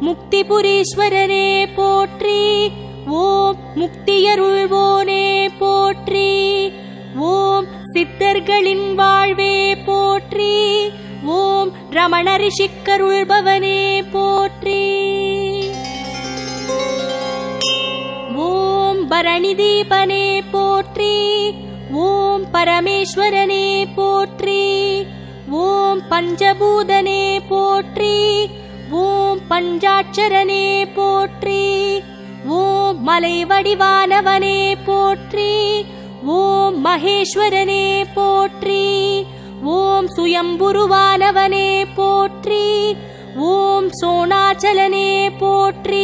முக்திபுரீஸ்வரனே போற்றி. ஓம் முக்தியருள்வோனே போற்றி. ஓம் சித்தர்களின் வாழ்வே போற்றி. ஓம் ரமண ரிஷிக்கருள்பவனே போற்றி. ஓம் பரணி தீபனே போற்றி. ஓம் பரமேஸ்வரனே போற்றி. ஓம் பஞ்சபூதனே போற்றி. ஓம் பஞ்சாட்சரனே போற்றி. ஓம் மலை வடிவானவனே போற்றி. ஓம் மகேஸ்வரனே போற்றி. ஓம் சுயம்புருவானவனே போற்றி. ஓம் சோணாச்சலனே போற்றி.